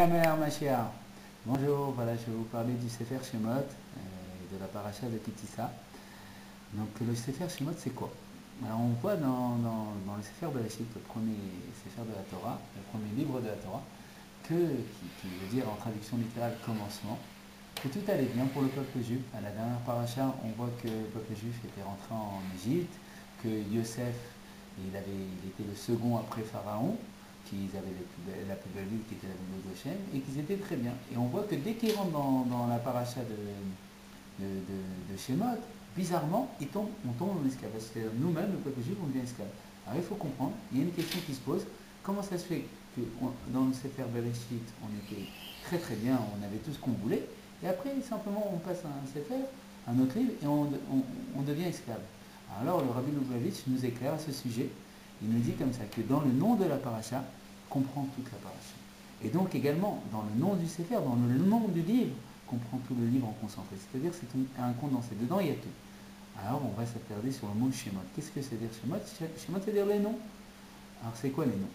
Mère Mashiach. Bonjour, voilà, je vais vous parler du Sefer Shemot et de la paracha de Kitissa. Donc le Sefer Shemot, c'est quoi? Alors on voit dans le Sefer Bereshit, le premier Sefer de la Torah, le premier livre de la Torah, qui veut dire en traduction littérale commencement, que tout allait bien pour le peuple juif. À la dernière paracha, on voit que le peuple juif était rentré en Égypte, que Yosef, il était le second après Pharaon, qu'ils avaient la plus belle ville qui était la ville de Goshen, et qu'ils étaient très bien. Et on voit que dès qu'ils rentrent dans la paracha de Shemot, bizarrement, on tombe en esclave. Parce que nous-mêmes, le peuple juif, on devient esclave. Alors il faut comprendre, il y a une question qui se pose, comment ça se fait que dans le Sefer Bereshit, on était très très bien, on avait tout ce qu'on voulait, et après, simplement, on passe à un Sefer, un autre livre, et on devient esclave. Alors le Rabbi Lubavitch nous éclaire à ce sujet. Il nous dit comme ça, que dans le nom de la paracha, comprend toute la paracha. Et donc également, dans le nom du Sefer, dans le nom du livre, comprend tout le livre en concentré. C'est-à-dire que c'est un condensé. Dedans, il y a tout. Alors on va s'attarder sur le mot Shemot. Qu'est-ce que c'est dire Shemot? Shemot, c'est dire les noms. Alors c'est quoi les noms?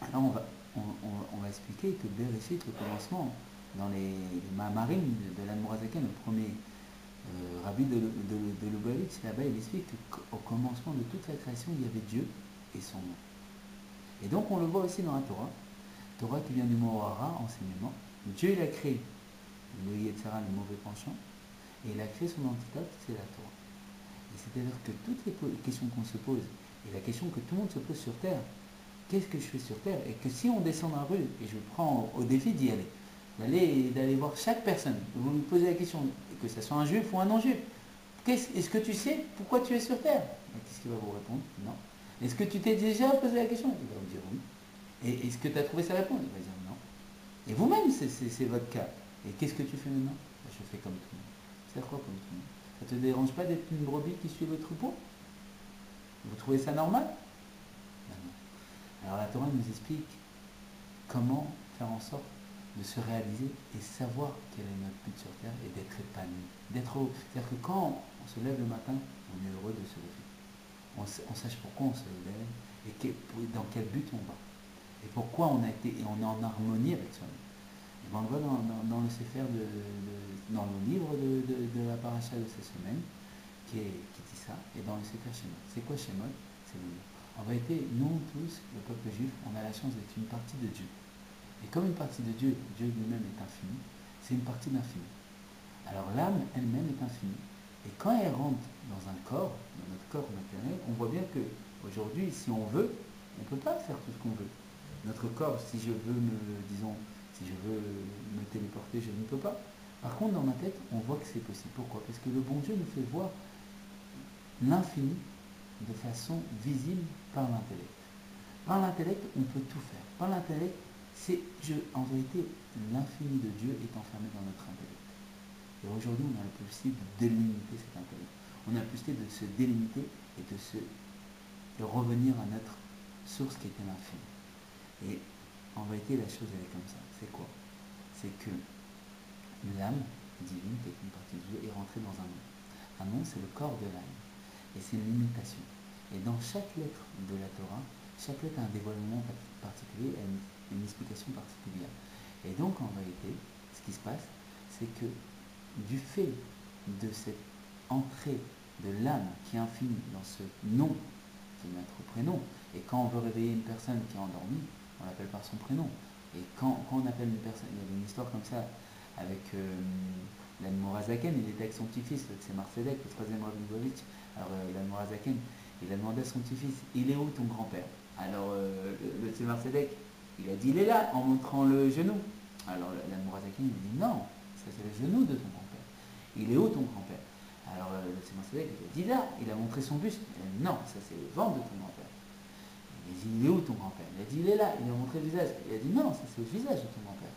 Alors on va expliquer que Bereshit, le commencement, dans les Maharim de l'Admorazaken, le premier Rabbi de Lubavitch, là-bas, il explique qu'au commencement de toute la création, il y avait Dieu et son nom. Et donc on le voit aussi dans la Torah, Torah qui vient du mot hara, enseignement. Dieu il a créé le Yetzara, le mauvais penchant, et il a créé son antidote, c'est la Torah. Et c'est-à-dire que toutes les questions qu'on se pose, et la question que tout le monde se pose sur Terre, qu'est-ce que je fais sur Terre? Et que si on descend dans la rue, et je prends au défi d'y aller, d'aller voir chaque personne, vous me posez la question, que ce soit un juif ou un non-juif, est-ce que tu sais pourquoi tu es sur Terre? Qu'est-ce qu'il va vous répondre? Non. Est-ce que tu t'es déjà posé la question? Il va vous dire oui. Et est-ce que tu as trouvé sa réponse? Il va dire non. Et vous-même, c'est votre cas. Et qu'est-ce que tu fais maintenant? Je fais comme tout le monde. C'est quoi comme tout le monde? Ça ne te dérange pas d'être une brebis qui suit le troupeau? Vous trouvez ça normal? Ben non. Alors la Torah nous explique comment faire en sorte de se réaliser et savoir quel est notre but sur Terre et d'être épanoui. C'est-à-dire que quand on se lève le matin, on est heureux de se lever. On sache pourquoi on se lève et dans quel but on va. Et pourquoi on est en harmonie avec soi-même. Et ben on le voit dans le Sefer dans le livre de la paracha de cette semaine, qui dit ça, et dans le Sefer Shemot. C'est quoi Shemot? C'est le nom. En vérité, nous tous, le peuple juif, on a la chance d'être une partie de Dieu. Et comme une partie de Dieu, Dieu lui-même est infini, c'est une partie d'infini. Alors l'âme elle-même est infinie. Et quand elle rentre dans un corps, dans notre corps matériel, on voit bien que aujourd'hui, si on veut, on ne peut pas faire tout ce qu'on veut. Notre corps, si je veux si je veux me téléporter, je ne peux pas. Par contre, dans ma tête, on voit que c'est possible. Pourquoi? Parce que le bon Dieu nous fait voir l'infini de façon visible par l'intellect. Par l'intellect, on peut tout faire. Par l'intellect, en vérité, l'infini de Dieu est enfermé dans notre intellect. Et aujourd'hui, on a la possibilité de délimiter cet intellect. On a la possibilité de se délimiter et de revenir à notre source qui était l'infini. Et en vérité, la chose, elle est comme ça. C'est quoi? C'est que l'âme divine, qui est une partie de Dieu, est rentrée dans un monde. Un monde, c'est le corps de l'âme. Et c'est une limitation. Et dans chaque lettre de la Torah, chaque lettre a un dévoilement particulier, a une explication particulière. Et donc, en vérité, ce qui se passe, c'est que du fait de cette entrée de l'âme qui est infinie dans ce nom, qui est notre prénom, et quand on veut réveiller une personne qui est endormie, on l'appelle par son prénom. Et quand on appelle une personne, il y avait une histoire comme ça avec l'Admorazaken, il était avec son petit-fils, c'est Marcédek, le troisième Rabbi Lubavitch. Alors l'Admorazaken, il a demandé à son petit-fils, il est où ton grand-père? Alors le Tzemar Tzedek, il a dit, il est là, en montrant le genou. Alors l'Admorazaken, il dit, non, ça c'est le genou de ton grand-père. Il est où ton grand-père? Alors le Tzemar Tzedek, il a dit là, il a montré son buste. Il a dit, non, ça c'est le ventre de ton grand-père. Il a dit, il est où ton grand-père? Il a dit, il est là, il a montré le visage. Il a dit, non, ça c'est le visage de ton grand-père.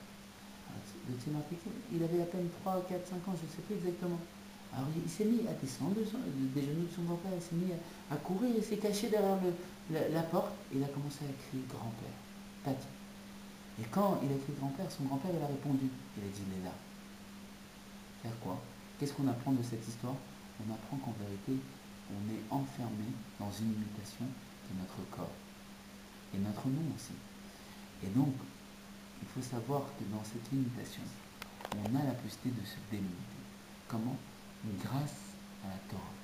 Le Tzemar Tzedek, il avait à peine 3, 4, 5 ans, je ne sais plus exactement. Alors il s'est mis à descendre des genoux de son grand-père, il s'est mis à courir, il s'est caché derrière la porte, et il a commencé à crier grand-père, Tati. Et quand il a crié grand-père, son grand-père il a répondu, il a dit, il est là. Faire quoi? Qu'est-ce qu'on apprend de cette histoire? On apprend qu'en vérité, on est enfermé dans une limitation de notre corps, et notre nom aussi. Et donc, il faut savoir que dans cette limitation, on a la possibilité de se délimiter. Comment? Grâce à la Torah.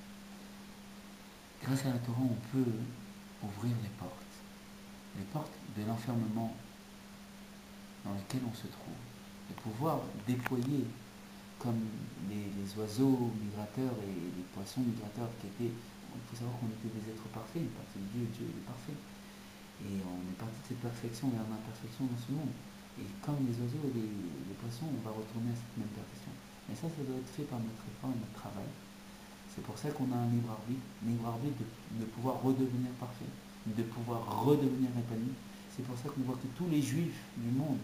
Grâce à la Torah, on peut ouvrir les portes de l'enfermement dans lequel on se trouve, et pouvoir déployer comme les oiseaux migrateurs et les poissons migrateurs qui étaient. Il faut savoir qu'on était des êtres parfaits, parce que Dieu est parfait. Et on est parti de cette perfection vers l'imperfection dans ce monde. Et comme les oiseaux et les poissons, on va retourner à cette même perfection. Mais ça doit être fait par notre effort et notre travail. C'est pour ça qu'on a un libre arbitre de pouvoir redevenir parfait, de pouvoir redevenir épanoui. C'est pour ça qu'on voit que tous les juifs du monde,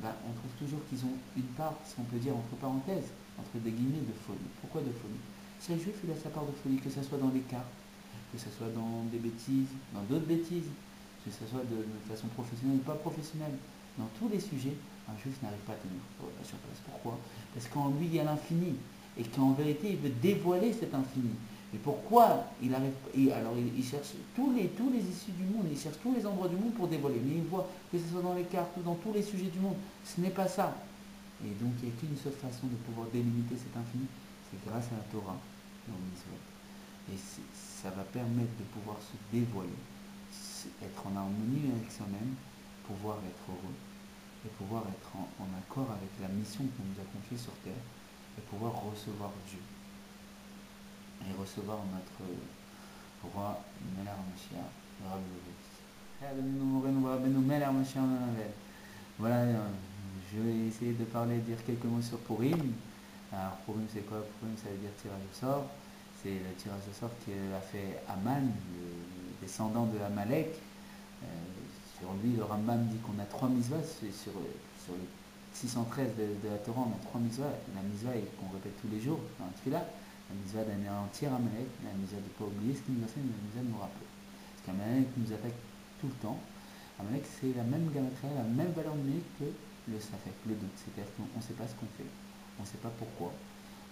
on trouve toujours qu'ils ont une part, si on peut dire entre parenthèses, entre des guillemets, de folie. Pourquoi de folie? Chaque juif, il a sa part de folie, que ce soit dans les cartes, que ce soit dans des bêtises, dans d'autres bêtises, que ce soit de façon professionnelle ou pas professionnelle. Dans tous les sujets, un juif n'arrive pas à tenir sur place. Pourquoi? Parce qu'en lui, il y a l'infini. Et qu'en vérité, il veut dévoiler cet infini. Et pourquoi il arrive? Alors, il cherche tous les issues du monde, il cherche tous les endroits du monde pour dévoiler. Mais il voit que ce soit dans les cartes ou dans tous les sujets du monde, ce n'est pas ça. Et donc, il n'y a qu'une seule façon de pouvoir délimiter cet infini, c'est grâce à la Torah et au Mitzvot. Et ça va permettre de pouvoir se dévoiler, être en harmonie avec soi-même, pouvoir être heureux et pouvoir être en accord avec la mission qu'on nous a confiée sur terre et pouvoir recevoir Dieu et recevoir notre roi Melar Mashiach, voilà, je vais essayer de dire quelques mots sur Purim. Alors Purim c'est quoi? Purim ça veut dire tirage au sort. C'est le tirage au sort qu'a fait Aman, le descendant de Amalek. Sur lui, le Rambam dit qu'on a 3 mitzvahs, sur les 613 de la Torah, on a 3 mitzvahs. La mitzvah qu'on répète tous les jours dans le Tfilah, la mitzvah d'anéantir Amalek, la mitzvah de ne pas oublier ce qu'il nous a fait, mais la mitzvah de nous rappeler. Parce qu'Amalek nous attaque tout le temps. Amalek, c'est la même gamatria, la même valeur numérique que le safek, le doute. C'est-à-dire qu'on ne sait pas ce qu'on fait, on ne sait pas pourquoi,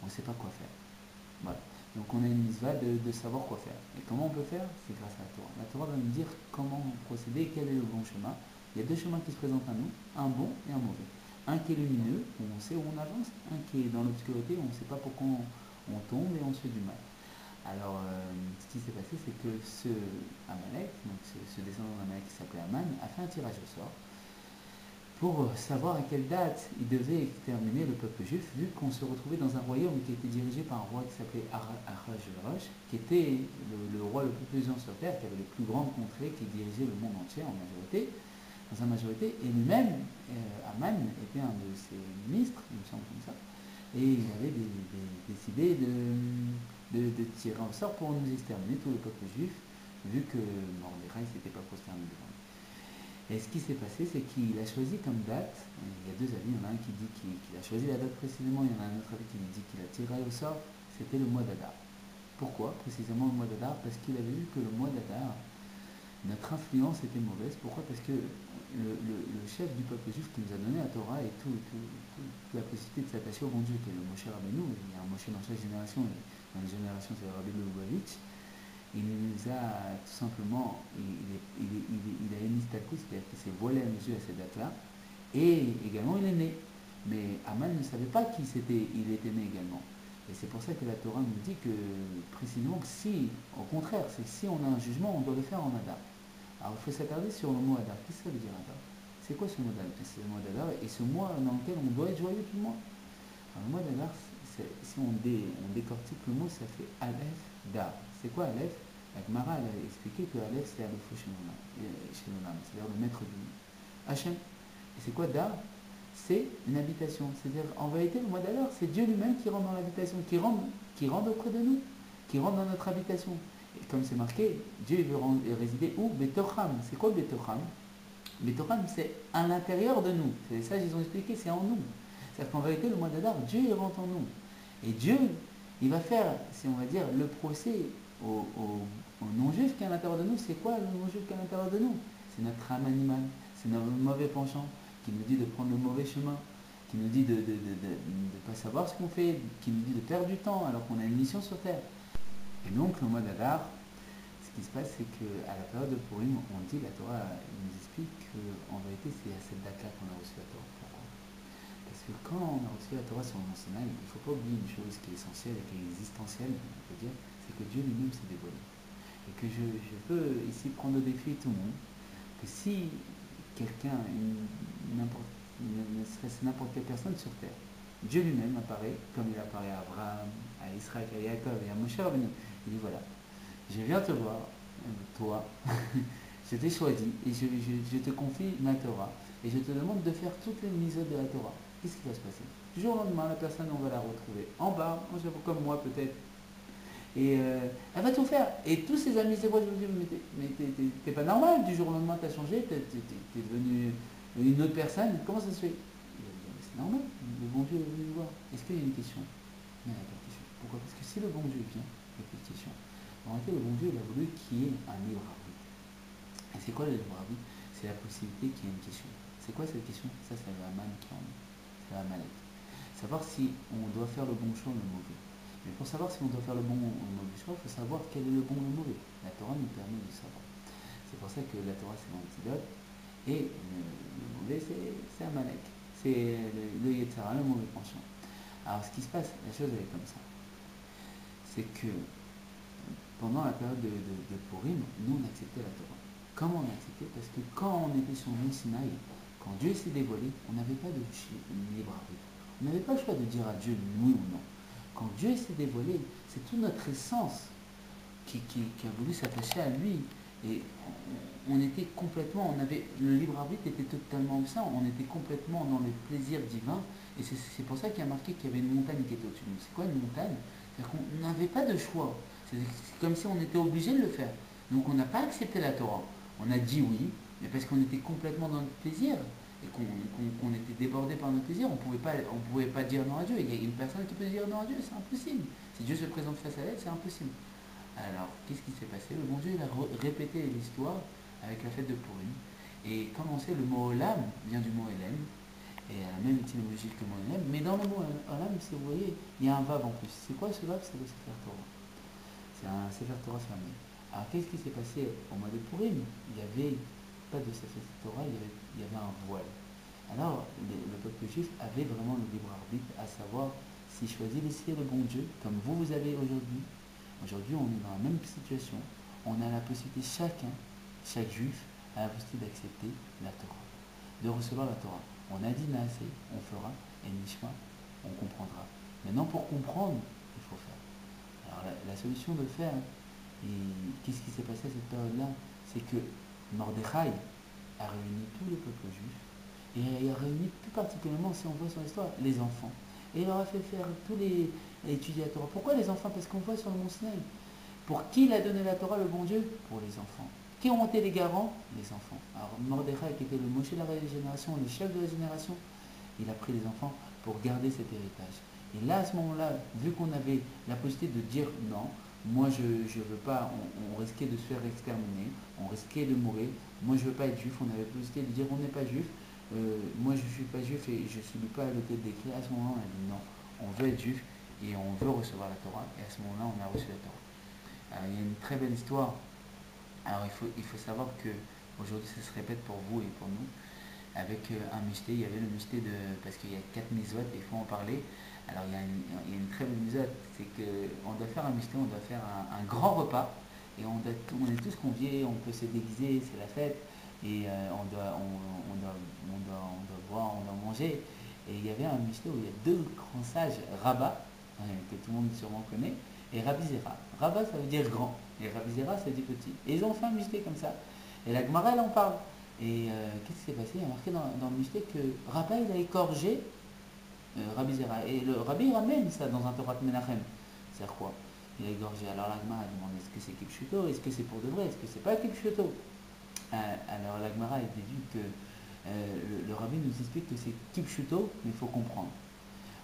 on ne sait pas quoi faire. Voilà. Donc on a une mitzvah de savoir quoi faire. Et comment on peut faire? C'est grâce à la Torah. La Torah va nous dire comment procéder, quel est le bon chemin. Il y a 2 chemins qui se présentent à nous, un bon et un mauvais. Un qui est lumineux, où on sait où on avance, un qui est dans l'obscurité, où on ne sait pas pourquoi on tombe et on se fait du mal. Alors, ce qui s'est passé, c'est que ce Amalek, donc ce descendant d'Amalek qui s'appelait Aman, a fait un tirage au sort pour savoir à quelle date il devait exterminer le peuple juif, vu qu'on se retrouvait dans un royaume qui était dirigé par un roi qui s'appelait Ahasuerus, qui était le roi le plus puissant sur terre, qui avait les plus grandes contrées, qui dirigeait le monde entier en majorité, dans sa majorité, et lui-même, Aman était un de ses ministres, il me semble comme ça, et il avait décidé de tirer au sort pour nous exterminer tout le peuple juif, vu que Mordechai ne s'était pas prosterné devant lui. Et ce qui s'est passé, c'est qu'il a choisi comme date, il y a 2 avis, il y en a un qui dit qu'il a choisi la date précisément, il y en a un autre avis qui dit qu'il a tiré au sort, c'était le mois d'Adar. Pourquoi précisément le mois d'Adar? Parce qu'il avait vu que le mois d'Adar, notre influence était mauvaise. Pourquoi? Parce que le chef du peuple juif qui nous a donné la Torah et toute la possibilité de s'attacher au bon Dieu, qui est le Moshe Rabbeinu, il y a un Moshe dans chaque génération, et dans les générations c'est Rabbi Lubavitch, il nous a tout simplement, il a émis Talkut, c'est-à-dire qu'il s'est voilé à nos yeux à cette date-là, et également il est né. Mais Aman ne savait pas il était né également. Et c'est pour ça que la Torah nous dit que précisément, si, au contraire, c'est que si on a un jugement, on doit le faire en Adar. Alors il faut s'attarder sur le mot Adar. Qu'est-ce que ça veut dire Adar? C'est quoi ce mot d'Adar? C'est le mot d'Adar et ce mois dans lequel on doit être joyeux tout le mois. Alors le mot d'Adar, si on décortique le mot, ça fait Aleph Dar. C'est quoi Aleph? La Gemara a expliqué que Aleph c'est Aleph Shenolam, c'est-à-dire le maître du Hachem. Et c'est quoi Dar? C'est une habitation. C'est-à-dire, en vérité, le mois d'Adar, c'est Dieu lui-même qui rentre dans l'habitation, qui rentre auprès de nous, qui rentre dans notre habitation. Et comme c'est marqué, Dieu veut résider où? Betocham. C'est quoi Betocham? Betocham, c'est à l'intérieur de nous. C'est ça, ils ont expliqué, c'est en nous. C'est-à-dire qu'en vérité, le mois d'Adar, Dieu il rentre en nous. Et Dieu, il va faire, si on va dire, le procès au non-juif qui est à l'intérieur de nous. C'est quoi le non-juif qui est à l'intérieur de nous? C'est notre âme animale, c'est notre mauvais penchant, qui nous dit de prendre le mauvais chemin, qui nous dit de ne pas savoir ce qu'on fait, qui nous dit de perdre du temps alors qu'on a une mission sur terre. Et donc le mois d'Adar, ce qui se passe, c'est qu'à la période de Purim, on dit, la Torah nous explique qu'en vérité, c'est à cette date-là qu'on a reçu la Torah. Pourquoi? Parce que quand on a reçu la Torah sur le Mont Sinaï, il ne faut pas oublier une chose qui est essentielle et qui est existentielle, on peut dire, c'est que Dieu lui-même s'est dévoilé. Et que je peux ici prendre au défi tout le monde, que si quelqu'un, ne serait-ce n'importe quelle personne sur terre, Dieu lui-même apparaît, comme il apparaît à Abraham, à Israël, à Jacob et à Moshe Rabbeinu. Il dit voilà, je viens te voir, toi, je t'ai choisi et je te confie ma Torah et je te demande de faire toutes les mises de la Torah. Qu'est-ce qui va se passer? Du jour au lendemain, la personne, on va la retrouver en bas, comme moi peut-être, et elle va tout faire. Et tous ses amis, c'est quoi? Je me dis, mais t'es pas normal, du jour au lendemain, t'as changé, t'es devenu une autre personne, comment ça se fait? Il va dire, mais c'est normal, le bon Dieu est venu me voir. Est-ce qu'il y a une question? Non, il n'y a pas de question. Pourquoi? Parce que si le bon Dieu vient, il n'y a pas de question. En réalité, le bon Dieu, il a voulu qu'il y ait un libre arbitre. Et c'est quoi le libre arbitre? C'est la possibilité qu'il y ait une question. C'est quoi cette question? Ça, c'est la manne qui en est. C'est la mallette. Savoir si on doit faire le bon choix ou le mauvais. Mais pour savoir si on doit faire le bon ou le mauvais choix, il faut savoir quel est le bon ou le mauvais. La Torah nous permet de savoir. C'est pour ça que la Torah, c'est l'antidote. Et le mauvais, c'est Amalek. C'est le Yetzara, le mauvais penchant. Alors, ce qui se passe, la chose, elle est comme ça. C'est que pendant la période de Purim, nous, on acceptait la Torah. Comment on a accepté? Parce que quand on était sur le Mont Sinaï, quand Dieu s'est dévoilé, on n'avait pas de libre arbitre. On n'avait pas le choix de dire à Dieu oui ou non. Quand Dieu s'est dévoilé, c'est toute notre essence qui a voulu s'attacher à lui. Et on était complètement, le libre arbitre était totalement absent, on était complètement dans les plaisirs divins. Et c'est pour ça qu'il y a marqué qu'il y avait une montagne qui était au-dessus de nous. C'est quoi une montagne? C'est-à-dire qu'on n'avait pas de choix. C'est comme si on était obligé de le faire. Donc on n'a pas accepté la Torah. On a dit oui, mais parce qu'on était complètement dans notre plaisir et qu'on était débordé par notre plaisir, on ne pouvait pas dire non à Dieu. Il y a une personne qui peut dire non à Dieu, c'est impossible. Si Dieu se présente face à elle, c'est impossible. Alors, qu'est-ce qui s'est passé? Le bon Dieu, il a répété l'histoire avec la fête de Purim. Et comme on sait, le mot Olam vient du mot Elem, et a la même étymologie que le mot Elem, mais dans le mot Olam, si vous voyez, il y a un vav en plus. C'est quoi ce vav? C'est le Sefer Torah. C'est un Sefer Torah fermé. Alors, qu'est-ce qui s'est passé au mois de Purim? Il n'y avait pas de Sefer Torah, il y avait un voile. Alors, le peuple juif avait vraiment le libre arbitre, à savoir s'il choisit d'essayer le bon Dieu, comme vous avez aujourd'hui. Aujourd'hui, on est dans la même situation. On a la possibilité, chaque juif a la possibilité d'accepter la Torah, de recevoir la Torah. On a dit Naasé, on fera, et Nishma, on comprendra. Maintenant, pour comprendre, il faut faire. Alors, la solution de faire, et qu'est-ce qui s'est passé à cette période-là? C'est que Mordechai a réuni tout le peuple juif, et il a réuni plus particulièrement, si on voit sur l'histoire, les enfants. Et il leur a fait faire tous les étudier la Torah. Pourquoi les enfants? Parce qu'on voit sur le Mont Sinaï. Pour qui il a donné la Torah, le bon Dieu? Pour les enfants. Qui ont été les garants? Les enfants. Alors Mordechai, qui était le Moshe de la génération, le chef de la génération, il a pris les enfants pour garder cet héritage. Et là, à ce moment-là, vu qu'on avait la possibilité de dire non, moi je ne veux pas, on risquait de se faire exterminer, on risquait de mourir, moi je ne veux pas être juif, on avait la possibilité de dire on n'est pas juif, moi je ne suis pas juif et je ne subis pas le tête d'écrit. À ce moment-là, on a dit non, on veut être juif et on veut recevoir la Torah, et à ce moment-là, on a reçu la Torah. Alors, il y a une très belle histoire. Alors, il faut savoir que aujourd'hui, ça se répète pour vous et pour nous. Avec un mishté, il y avait le mishté parce qu'il y a 4 misot, et il faut en parler. Alors, il y a une très belle misot, c'est qu'on doit faire un mishté, on doit faire un grand repas, et on est tous conviés, on peut se déguiser, c'est la fête, et on doit boire, on doit manger. Et il y avait un mishté où il y a 2 grands sages, Rabat, que tout le monde sûrement connaît, et Rabbi Zera. Rabat, ça veut dire grand, et Rabbi Zera, ça veut dire petit. Et ils ont fait un mishté comme ça. Et la Gemara, elle en parle. Et qu'est-ce qui s'est passé? Il y a marqué dans le mishté que Rabat, il a écorgé Rabbi Zera. Et le Rabbi ramène ça dans un Torah de Menachem. C'est-à-dire quoi? Il a égorgé. Alors la Gemara a demandé, est-ce que c'est Kipchuto? Est-ce que c'est pour de vrai? Est-ce que c'est pas Kipchuto? Alors la Gemara a déduit que le Rabbi nous explique que c'est Kipchuto, mais il faut comprendre.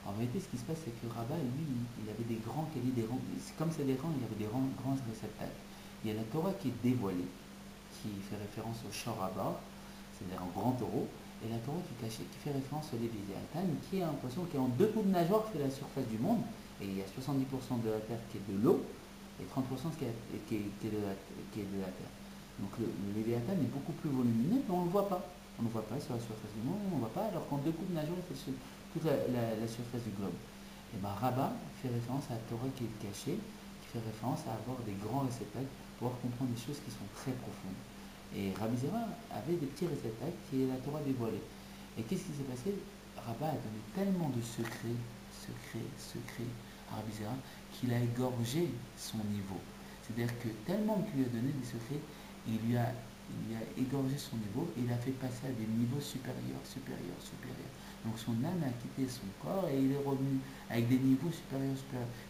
En vérité, ce qui se passe, c'est que Rabat, lui, il avait des grands qualités, comme c'est des rangs, il avait des grands réceptacles. Il y a la Torah qui est dévoilée, qui fait référence au Shor Rabba, c'est-à-dire un grand taureau, et la Torah qui est cachée, qui fait référence au Léviathan, qui est un poisson qui, en 2 coups de nageoire, fait la surface du monde, et il y a 70% de la terre qui est de l'eau, et 30% qui est de la terre. Donc le Léviathan est beaucoup plus volumineux, mais on ne le voit pas. On ne le voit pas sur la surface du monde, on ne le voit pas, alors qu'en deux coupes nageant, il fait sur toute la surface du globe. Et bien Rabbah fait référence à la Torah qui est cachée, qui fait référence à avoir des grands réceptacles pour pouvoir comprendre des choses qui sont très profondes. Et Rabbi Zera avait des petits réceptacles qui est la Torah dévoilée. Et qu'est-ce qui s'est passé? Rabbah a donné tellement de secrets à Rabbi Zera qu'il a égorgé son niveau. C'est-à-dire que tellement qu'il lui a donné des secrets, il lui a égorgé son niveau et il a fait passer à des niveaux supérieurs. Donc son âme a quitté son corps et il est revenu avec des niveaux supérieurs.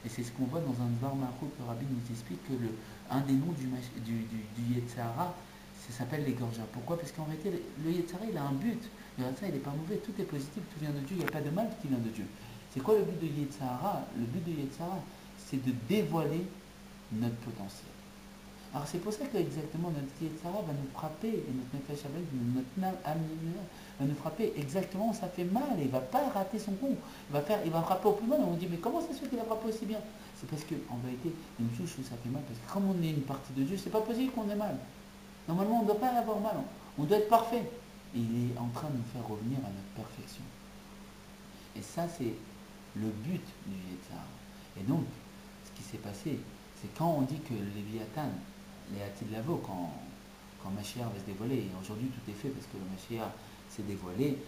Et c'est ce qu'on voit dans un Dvar Malchut, le Rabbi nous explique que un des noms du Yetzirah, ça s'appelle l'égorgeur. Pourquoi? Parce qu'en réalité, le Yetzirah, il a un but. Le Yetzirah, il n'est pas mauvais, tout est positif, tout vient de Dieu, il n'y a pas de mal qui vient de Dieu. C'est quoi le but de Yetzirah? Le but de Yetzirah, c'est de dévoiler notre potentiel. Alors c'est pour ça que exactement notre Yetzirah va nous frapper, et notre Nefesh Havel, notre âme va nous frapper exactement, ça fait mal, et il ne va pas rater son coup. Il va frapper au plus mal, et on dit mais comment ça se fait qu'il a frappé aussi bien? C'est parce qu'en vérité, une touche où ça fait mal, parce que comme on est une partie de Dieu, c'est pas possible qu'on ait mal. Normalement on ne doit pas avoir mal, on doit être parfait. Et il est en train de nous faire revenir à notre perfection. Et ça c'est le but du Yetzirah. Et donc, ce qui s'est passé, c'est quand on dit que le Léviathan, les Hatid Lavo, quand Mashiach va se dévoiler, et aujourd'hui tout est fait parce que le Mashiach s'est dévoilé,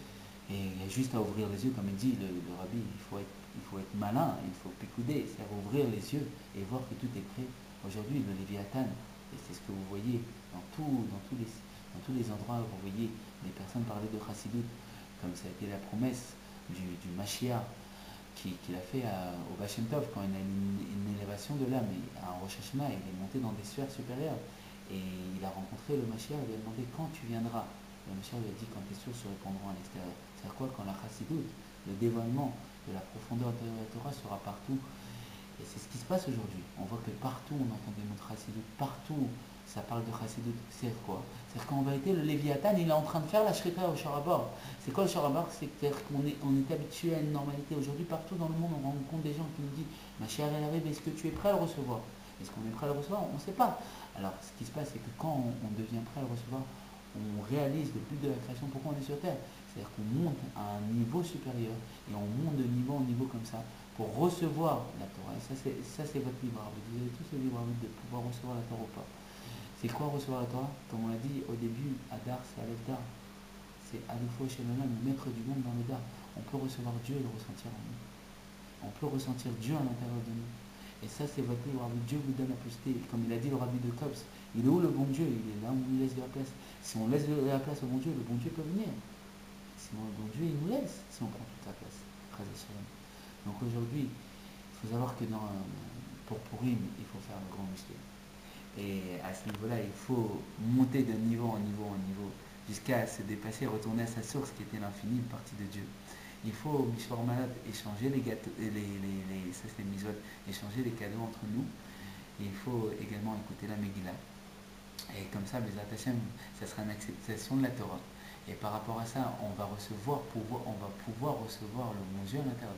et il y a juste à ouvrir les yeux, comme il dit le Rabbi, il faut être malin, il faut picouder, c'est-à-dire ouvrir les yeux et voir que tout est prêt. Aujourd'hui, le Léviathan, et c'est ce que vous voyez dans tous les endroits où vous voyez les personnes parler de Chassidut, comme ça a été la promesse du Mashiach, qu'il a fait au Baal Shem Tov quand il a une élévation de l'âme. À Rosh Hashanah, il est monté dans des sphères supérieures. Et il a rencontré le Mashiach, il lui a demandé quand tu viendras. Le Mashiach lui a dit quand tes sources se répandront à l'extérieur. C'est-à-dire quoi? Quand la Chassidut, le dévoilement de la profondeur de la Torah sera partout. Et c'est ce qui se passe aujourd'hui. On voit que partout on entend des mots de Chassidut, partout ça parle de Chassidut. C'est quoi? C'est-à-dire qu'en vérité, le Léviathan, il est en train de faire la Shrika au Sharabor. C'est quoi le Sharabor? C'est-à-dire qu'on est habitué à une normalité. Aujourd'hui, partout dans le monde, on rencontre des gens qui nous disent ma chère, elle arrive, est-ce que tu es prêt à le recevoir? Est-ce qu'on est prêt à le recevoir? On ne sait pas. Alors, ce qui se passe, c'est que quand on devient prêt à le recevoir, on réalise le but de la création, pourquoi on est sur Terre. C'est-à-dire qu'on monte à un niveau supérieur et on monte de niveau en niveau comme ça pour recevoir la Torah. Et ça, c'est votre libre arbitre. Vous avez tous le libre arbitre de pouvoir recevoir la Torah ou pas. C'est quoi recevoir la Torah? Comme on l'a dit au début, Adar, c'est Aleph Dar. C'est Alefo Shalom, le maître du monde dans le Dar. On peut recevoir Dieu et le ressentir en nous. On peut ressentir Dieu à l'intérieur de nous. Et ça, c'est votre libre arbitre. Dieu vous donne la possibilité. Comme il a dit le rabbi de Kops, il est où le bon Dieu? Il est là où on lui laisse de la place. Si on laisse de la place au bon Dieu, le bon Dieu peut venir. Sinon, le bon Dieu, il nous laisse si on prend toute la place. Donc aujourd'hui, il faut savoir que pour Purim, il faut faire le grand mystère. Et à ce niveau-là, il faut monter de niveau en niveau, jusqu'à se dépasser, retourner à sa source qui était l'infini, une partie de Dieu. Il faut, Mishwar Malad, échanger les gâteaux, ça c'est les misotes, échanger les cadeaux entre nous. Et il faut également écouter la Megillah. Et comme ça, Bezrat Hashem, ça sera une acceptation de la Torah. Et par rapport à ça, on va pouvoir recevoir le bon Dieu à l'intérieur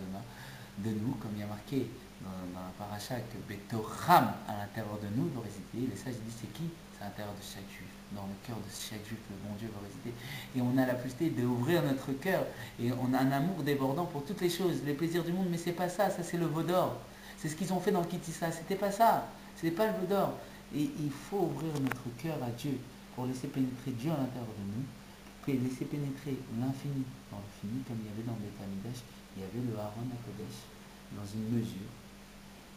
de nous, comme il y a marqué dans la paracha que Betoram à l'intérieur de nous va résider. Et ça, je dis c'est qui? C'est à l'intérieur de chaque juif. Dans le cœur de chaque juif, le bon Dieu va résider. Et on a la possibilité d'ouvrir notre cœur. Et on a un amour débordant pour toutes les choses, les plaisirs du monde. Mais c'est pas ça, ça c'est le veau d'or. C'est ce qu'ils ont fait dans le Kitissa. C'était pas ça. C'était pas le veau d'or. Et il faut ouvrir notre cœur à Dieu pour laisser pénétrer Dieu à l'intérieur de nous. Puis laisser pénétrer l'infini dans le fini, comme il y avait dans le Beth Amikdash, il y avait le Aaron HaKodesh dans une mesure.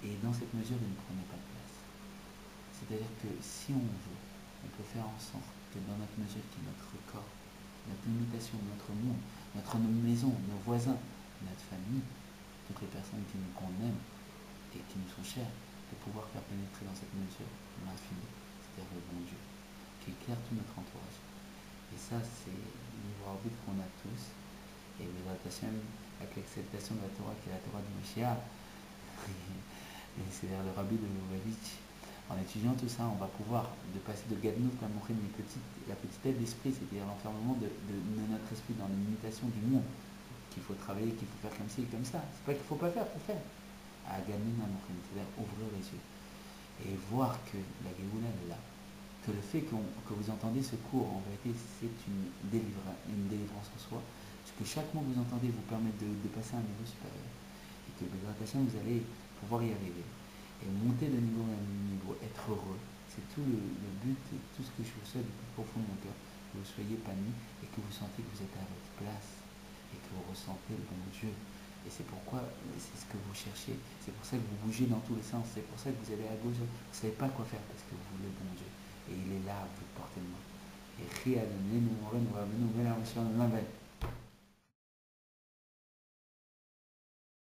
Et dans cette mesure, il ne prenait pas de place. C'est-à-dire que si on veut, on peut faire en sorte que dans notre mesure qui est notre corps, notre limitation, notre monde, notre maison, nos voisins, notre famille, toutes les personnes qu'on aime et qui nous sont chères, de pouvoir faire pénétrer dans cette mesure l'infini, c'est-à-dire le bon Dieu, qui éclaire tout notre entourage. Et ça, c'est le libre arbitre qu'on a tous. Et Bezrat Hashem, avec l'acceptation de la Torah, qui est la Torah du Mashiach, et c'est-à-dire le rabbi de Lubavitch, en étudiant tout ça, on va pouvoir de passer de Gadnout à Mochim, la petite tête d'esprit, c'est-à-dire l'enfermement de notre esprit dans l'imitation du monde, qu'il faut travailler, qu'il faut faire comme ci et comme ça. C'est pas qu'il ne faut pas faire, il faut faire. À Gadnout à Mochim, c'est-à-dire ouvrir les yeux. et voir que la Géoula est là, que le fait que vous entendez ce cours, en vérité, c'est une délivrance en soi, parce que chaque mot que vous entendez vous permet de passer à un niveau supérieur, et que vous allez pouvoir y arriver, et monter de niveau à un niveau, être heureux. C'est tout le but et tout ce que je vous souhaite du plus profond de mon cœur, que vous soyez épanoui et que vous sentez que vous êtes à votre place et que vous ressentez le bon Dieu. Et c'est pourquoi c'est ce que vous cherchez, c'est pour ça que vous bougez dans tous les sens, c'est pour ça que vous allez à gauche, vous ne savez pas quoi faire parce que vous voulez le bon Dieu. Et il est là à votre portée de main. Et rien de nous,